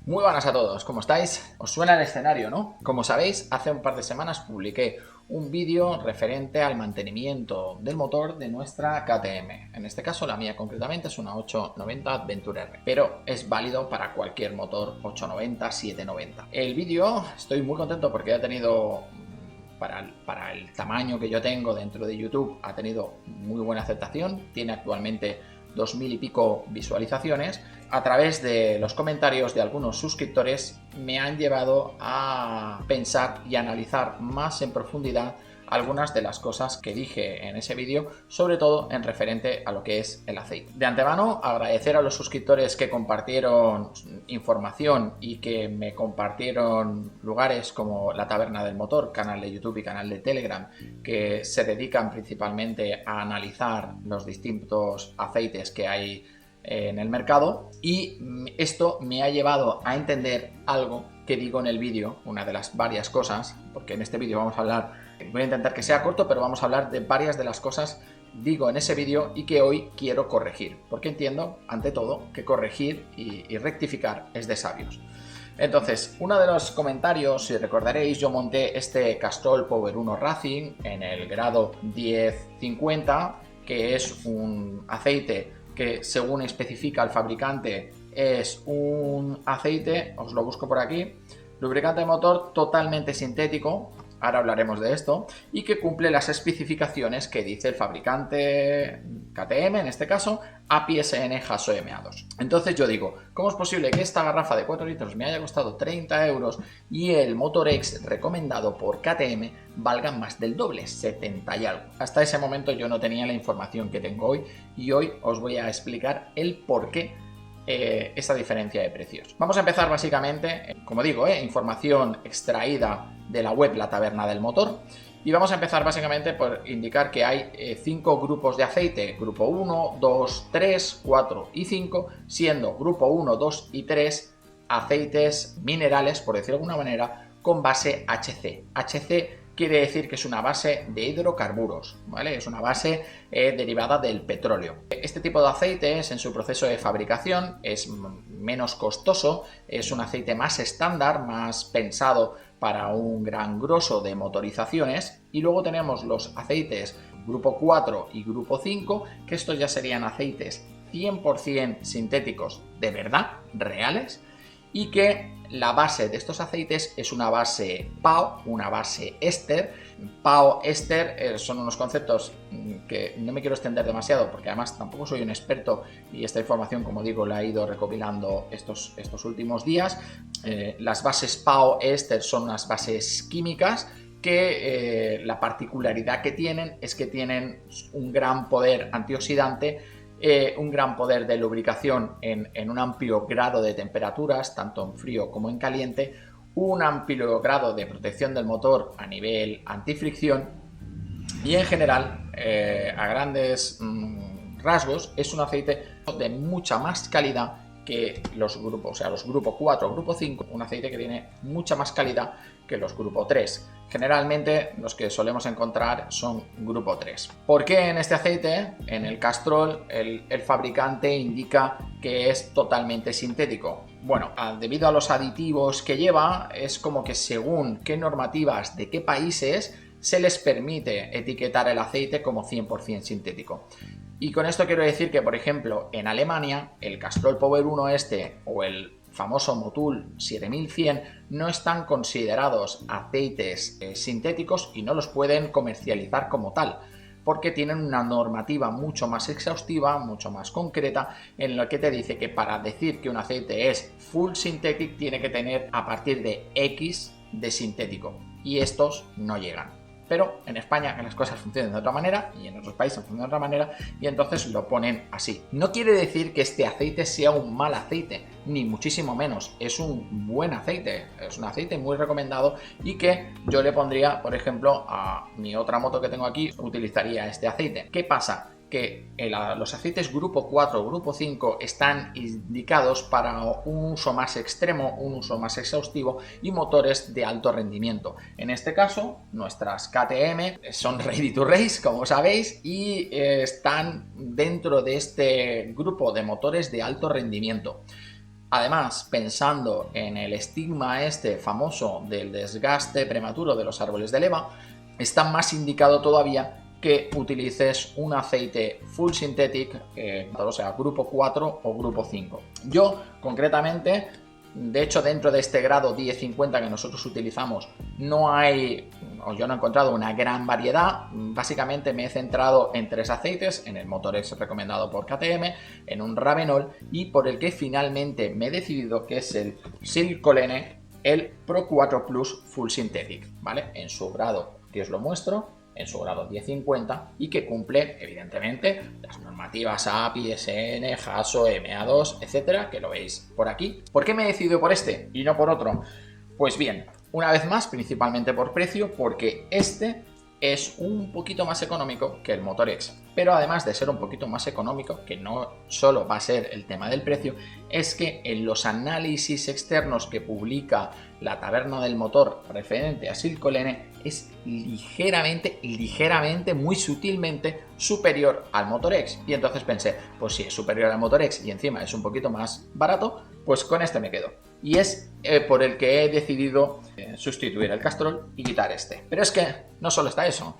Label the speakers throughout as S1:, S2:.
S1: Muy buenas a todos, ¿cómo estáis? ¿Os suena el escenario, no? Como sabéis, hace un par de semanas publiqué un vídeo referente al mantenimiento del motor de nuestra KTM. En este caso, la mía concretamente es una 890 Adventure R, pero es válido para cualquier motor 890, 790. El vídeo, estoy muy contento porque ha tenido... Para el tamaño que yo tengo dentro de YouTube, ha tenido muy buena aceptación. Tiene actualmente 2000 y pico visualizaciones. A través de los comentarios de algunos suscriptores me han llevado a pensar y analizar más en profundidad algunas de las cosas que dije en ese vídeo, sobre todo en referente a lo que es el aceite. De antemano, agradecer a los suscriptores que compartieron información y que me compartieron lugares como la Taberna del Motor, canal de YouTube y canal de Telegram, que se dedican principalmente a analizar los distintos aceites que hay en el mercado, y esto me ha llevado a entender algo que digo en el vídeo, una de las varias cosas, porque en este vídeo vamos a hablar, voy a intentar que sea corto, pero vamos a hablar de varias de las cosas digo en ese vídeo y que hoy quiero corregir, porque entiendo, ante todo, que corregir y rectificar es de sabios. Entonces, uno de los comentarios, si recordaréis, yo monté este Castrol Power 1 Racing en el grado 1050, que es un aceite que, según especifica el fabricante, es un aceite, os lo busco por aquí, lubricante de motor totalmente sintético, ahora hablaremos de esto, y que cumple las especificaciones que dice el fabricante KTM, en este caso, API-SN HASO-MA2. Entonces yo digo, ¿cómo es posible que esta garrafa de 4 litros me haya costado 30 euros y el Motorex recomendado por KTM valga más del doble, 70 y algo? Hasta ese momento yo no tenía la información que tengo hoy, y hoy os voy a explicar el por qué esta diferencia de precios. Vamos a empezar básicamente, como digo, información extraída de la web La Taberna del Motor, y vamos a empezar básicamente por indicar que hay 5 grupos de aceite: grupo 1, 2, 3, 4 y 5, siendo grupo 1, 2 y 3 aceites minerales, por decirlo de alguna manera, con base HC. HC quiere decir que es una base de hidrocarburos, ¿vale? Es una base derivada del petróleo. Este tipo de aceites, en su proceso de fabricación, es menos costoso, es un aceite más estándar, más pensado para un gran grosso de motorizaciones. Y luego tenemos los aceites grupo 4 y grupo 5, que estos ya serían aceites 100% sintéticos de verdad, reales, y que la base de estos aceites es una base PAO, una base éster. PAO, éster son unos conceptos que no me quiero extender demasiado, porque además tampoco soy un experto y esta información, como digo, la he ido recopilando estos últimos días. Las bases PAO, éster son unas bases químicas que la particularidad que tienen es que tienen un gran poder antioxidante, un gran poder de lubricación en un amplio grado de temperaturas, tanto en frío como en caliente, un amplio grado de protección del motor a nivel antifricción, y en general, a grandes rasgos, es un aceite de mucha más calidad que los grupos, o sea, los grupo 4, grupo 5, un aceite que tiene mucha más calidad que los grupo 3. Generalmente los que solemos encontrar son grupo 3. ¿Por qué en este aceite, en el Castrol, el fabricante indica que es totalmente sintético? Bueno, debido a los aditivos que lleva, es como que según qué normativas de qué países se les permite etiquetar el aceite como 100% sintético. Y con esto quiero decir que, por ejemplo, en Alemania, el Castrol Power 1 o el famoso Motul 7100 no están considerados aceites sintéticos y no los pueden comercializar como tal, porque tienen una normativa mucho más exhaustiva, mucho más concreta, en la que te dice que para decir que un aceite es full synthetic tiene que tener a partir de X de sintético, y estos no llegan. Pero en España las cosas funcionan de otra manera y en otros países funcionan de otra manera, y entonces lo ponen así. No quiere decir que este aceite sea un mal aceite, ni muchísimo menos. Es un buen aceite, es un aceite muy recomendado y que yo le pondría, por ejemplo, a mi otra moto que tengo aquí, utilizaría este aceite. ¿Qué pasa? Que los aceites grupo 4 o grupo 5 están indicados para un uso más extremo, un uso más exhaustivo y motores de alto rendimiento. En este caso, nuestras KTM son ready to race, como sabéis, y están dentro de este grupo de motores de alto rendimiento. Además, pensando en el estigma este famoso del desgaste prematuro de los árboles de leva, está más indicado todavía que utilices un aceite full synthetic, o sea, grupo 4 o grupo 5. Yo, concretamente, de hecho, dentro de este grado 10-50 que nosotros utilizamos, no hay, o yo no he encontrado una gran variedad. Básicamente me he centrado en 3 aceites, en el Motorex recomendado por KTM, en un Ravenol y por el que finalmente me he decidido, que es el Silcolene, el Pro 4 Plus Full Synthetic, ¿vale? En su grado, que os lo muestro, en su grado 1050 y que cumple, evidentemente, las normativas API, SN, JASO, MA2, etcétera, que lo veis por aquí. ¿Por qué me he decidido por este y no por otro? Pues bien, una vez más, principalmente por precio, porque este es un poquito más económico que el Motorex, pero además de ser un poquito más económico, que no solo va a ser el tema del precio, es que en los análisis externos que publica la Taberna del Motor referente a Silcolene es ligeramente, muy sutilmente superior al Motorex. Y entonces pensé, pues si es superior al Motorex y encima es un poquito más barato, pues con este me quedo. Y es por el que he decidido sustituir el Castrol y quitar este. Pero es que no solo está eso.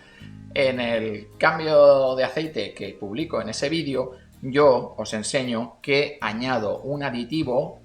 S1: En el cambio de aceite que publico en ese vídeo, yo os enseño que añado un aditivo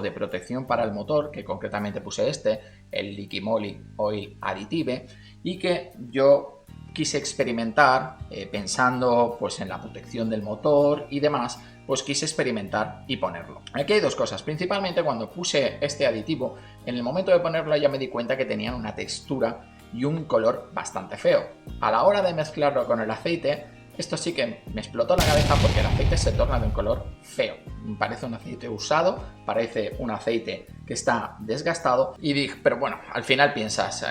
S1: de protección para el motor, que concretamente puse este, el Liquimoly Oil Additive, y que yo quise experimentar pensando pues en la protección del motor y demás, pues quise experimentar y ponerlo. Aquí hay dos cosas. Principalmente, cuando puse este aditivo, en el momento de ponerlo ya me di cuenta que tenía una textura y un color bastante feo. A la hora de mezclarlo con el aceite, esto sí que me explotó la cabeza, porque el aceite se torna de un color feo. Parece un aceite usado, parece un aceite que está desgastado y dije, pero bueno, al final piensas,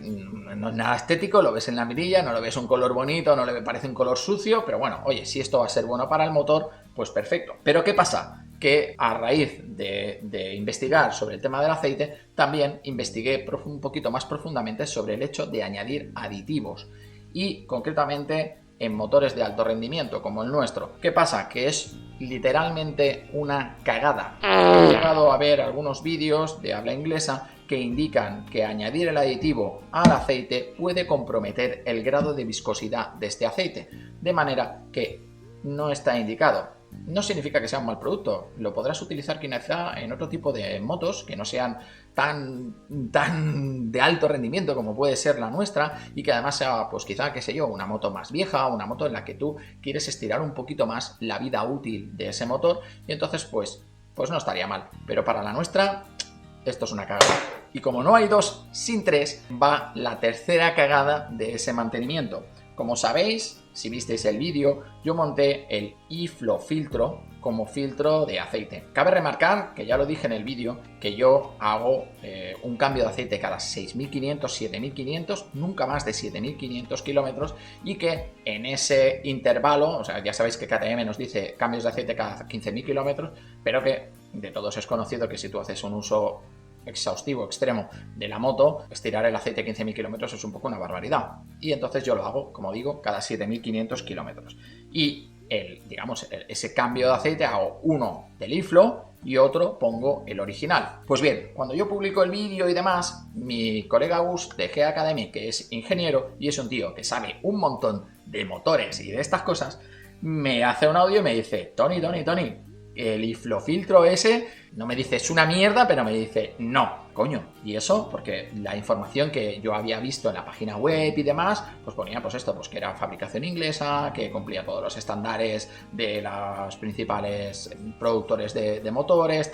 S1: no es nada estético, lo ves en la mirilla, no lo ves un color bonito, no le parece un color sucio, pero bueno, oye, si esto va a ser bueno para el motor, pues perfecto. Pero ¿qué pasa? Que a raíz de investigar sobre el tema del aceite, también investigué un poquito más profundamente sobre el hecho de añadir aditivos y concretamente en motores de alto rendimiento como el nuestro. ¿Qué pasa? Que es literalmente una cagada. He llegado a ver algunos vídeos de habla inglesa que indican que añadir el aditivo al aceite puede comprometer el grado de viscosidad de este aceite, de manera que no está indicado. No significa que sea un mal producto, lo podrás utilizar quizá en otro tipo de motos que no sean tan de alto rendimiento como puede ser la nuestra, y que además sea, pues quizá, qué sé yo, una moto más vieja, una moto en la que tú quieres estirar un poquito más la vida útil de ese motor, y entonces pues no estaría mal. Pero para la nuestra, esto es una cagada. Y como no hay dos sin tres, va la tercera cagada de ese mantenimiento. Como sabéis, si visteis el vídeo, yo monté el eFlow filtro como filtro de aceite. Cabe remarcar, que ya lo dije en el vídeo, que yo hago un cambio de aceite cada 6.500, 7.500, nunca más de 7.500 kilómetros, y que en ese intervalo, o sea, ya sabéis que KTM nos dice cambios de aceite cada 15.000 kilómetros, pero que de todos es conocido que si tú haces un uso exhaustivo, extremo de la moto, estirar el aceite 15.000 kilómetros es un poco una barbaridad. Y entonces yo lo hago, como digo, cada 7.500 kilómetros. Y ese cambio de aceite hago uno del eFlow y otro pongo el original. Pues bien, cuando yo publico el vídeo y demás, mi colega Gus de G Academy, que es ingeniero y es un tío que sabe un montón de motores y de estas cosas, me hace un audio y me dice: Tony, el eFlow filtro ese, no me dice es una mierda, pero me dice no, coño. Y eso porque la información que yo había visto en la página web y demás, pues ponía pues esto, pues que era fabricación inglesa, que cumplía todos los estándares de los principales productores de motores,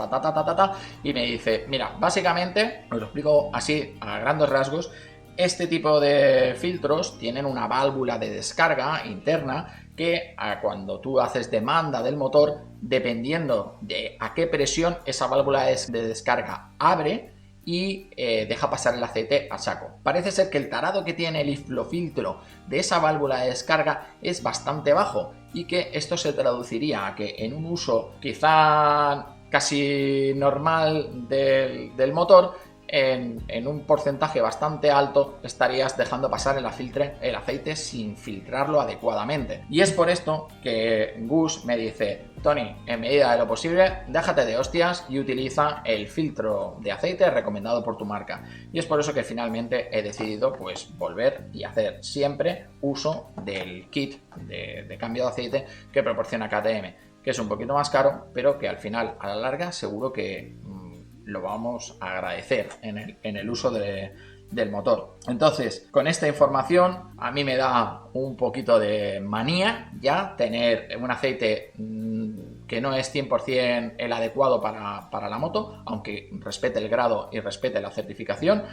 S1: y me dice, mira, básicamente, os lo explico así a grandes rasgos, este tipo de filtros tienen una válvula de descarga interna que cuando tú haces demanda del motor, dependiendo de a qué presión, esa válvula de descarga abre y deja pasar el aceite a saco. Parece ser que el tarado que tiene el eFlow filtro de esa válvula de descarga es bastante bajo, y que esto se traduciría a que en un uso quizá casi normal del motor, en un porcentaje bastante alto estarías dejando pasar el aceite sin filtrarlo adecuadamente. Y es por esto que Gus me dice: Tony, en medida de lo posible, déjate de hostias y utiliza el filtro de aceite recomendado por tu marca. Y es por eso que finalmente he decidido pues volver y hacer siempre uso del kit de cambio de aceite que proporciona KTM, que es un poquito más caro, pero que al final, a la larga, seguro que lo vamos a agradecer en el uso del motor. Entonces, con esta información a mí me da un poquito de manía ya tener un aceite que no es 100% el adecuado para la moto, aunque respete el grado y respete la certificación.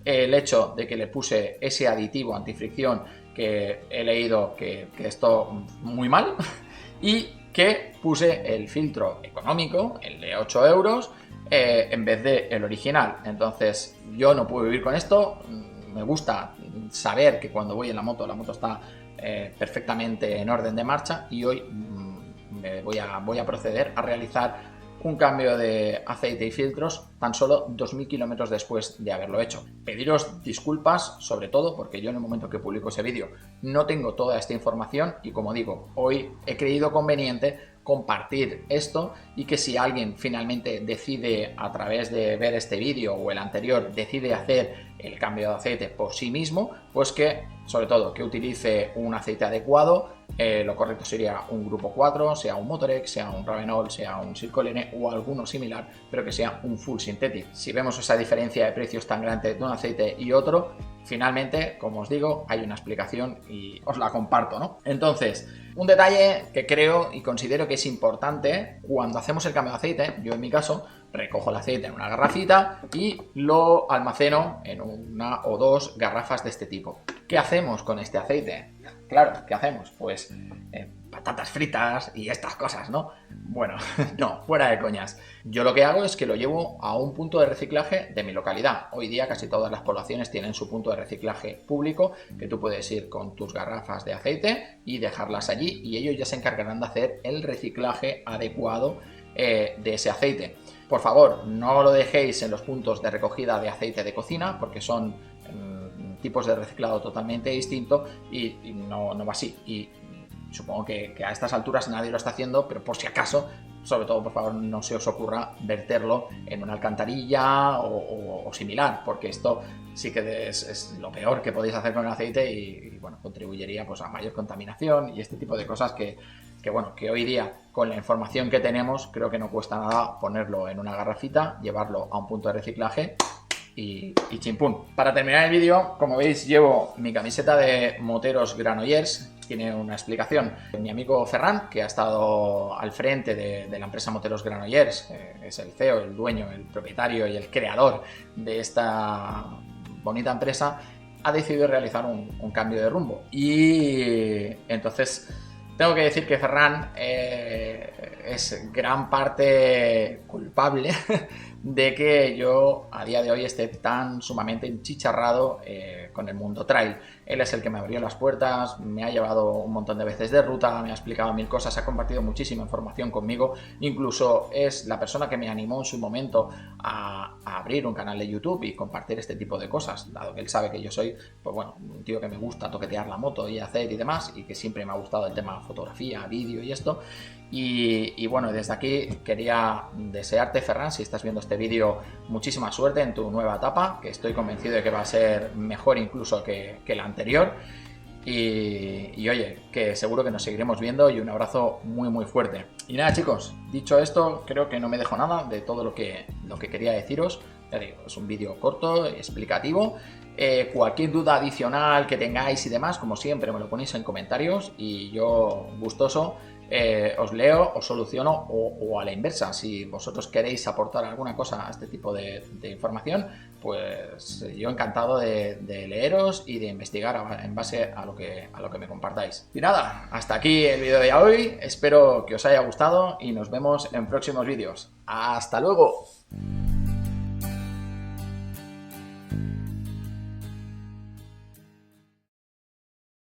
S1: El hecho de que le puse ese aditivo antifricción que he leído que esto muy mal, y que puse el filtro económico, el de 8 euros, en vez de el original. Entonces yo no puedo vivir con esto. Me gusta saber que cuando voy en la moto está perfectamente en orden de marcha, y hoy voy a proceder a realizar un cambio de aceite y filtros tan solo 2000 kilómetros después de haberlo hecho. Pediros disculpas, sobre todo porque yo en el momento que publico ese vídeo no tengo toda esta información, y como digo, hoy he creído conveniente compartir esto, y que si alguien finalmente decide, a través de ver este vídeo o el anterior, decide hacer el cambio de aceite por sí mismo, pues que sobre todo que utilice un aceite adecuado. Lo correcto sería un grupo 4, sea un Motorex, sea un Ravenol, sea un Circolene o alguno similar, pero que sea un full synthetic. Si vemos esa diferencia de precios tan grande de un aceite y otro, finalmente, como os digo, hay una explicación y os la comparto, ¿no? Entonces, un detalle que creo y considero que es importante cuando hacemos el cambio de aceite: yo en mi caso recojo el aceite en una garrafita y lo almaceno en una o dos garrafas de este tipo. ¿Qué hacemos con este aceite? Claro, ¿qué hacemos? Pues patatas fritas y estas cosas, ¿no? Bueno, no, fuera de coñas. Yo lo que hago es que lo llevo a un punto de reciclaje de mi localidad. Hoy día casi todas las poblaciones tienen su punto de reciclaje público, que tú puedes ir con tus garrafas de aceite y dejarlas allí, y ellos ya se encargarán de hacer el reciclaje adecuado de ese aceite. Por favor, no lo dejéis en los puntos de recogida de aceite de cocina, porque son tipos de reciclado totalmente distintos, y no va así. Y supongo que a estas alturas nadie lo está haciendo, pero por si acaso, sobre todo, por favor, no se os ocurra verterlo en una alcantarilla o similar, porque esto sí que es lo peor que podéis hacer con el aceite, y bueno, contribuiría pues a mayor contaminación y este tipo de cosas que hoy día, con la información que tenemos, creo que no cuesta nada ponerlo en una garrafita, llevarlo a un punto de reciclaje y chimpún. Para terminar el vídeo, como veis, llevo mi camiseta de Moteros Granollers. Tiene una explicación. Mi amigo Ferran, que ha estado al frente de la empresa Moteros Granollers, es el CEO, el dueño, el propietario y el creador de esta bonita empresa, ha decidido realizar un cambio de rumbo. Y entonces tengo que decir que Ferran es gran parte culpable de que yo a día de hoy esté tan sumamente enchicharrado con el mundo trail. Él es el que me abrió las puertas, me ha llevado un montón de veces de ruta, me ha explicado mil cosas, ha compartido muchísima información conmigo, incluso es la persona que me animó en su momento a abrir un canal de YouTube y compartir este tipo de cosas, dado que él sabe que yo soy, pues bueno, un tío que me gusta toquetear la moto y hacer y demás, y que siempre me ha gustado el tema fotografía, vídeo y esto. Y bueno, desde aquí quería desearte, Ferran, si estás viendo este vídeo, muchísima suerte en tu nueva etapa, que estoy convencido de que va a ser mejor incluso que la anterior. Y oye, que seguro que nos seguiremos viendo, y un abrazo muy muy fuerte. Y nada, chicos, dicho esto, creo que no me dejo nada de todo lo que quería deciros. Ya digo, es un vídeo corto, explicativo. Cualquier duda adicional que tengáis y demás, como siempre, me lo ponéis en comentarios y yo gustoso os leo, os soluciono, o a la inversa, si vosotros queréis aportar alguna cosa a este tipo de información, pues yo encantado de leeros y de investigar en base a lo que me compartáis. Y nada, hasta aquí el vídeo de hoy, espero que os haya gustado y nos vemos en próximos vídeos. ¡Hasta luego!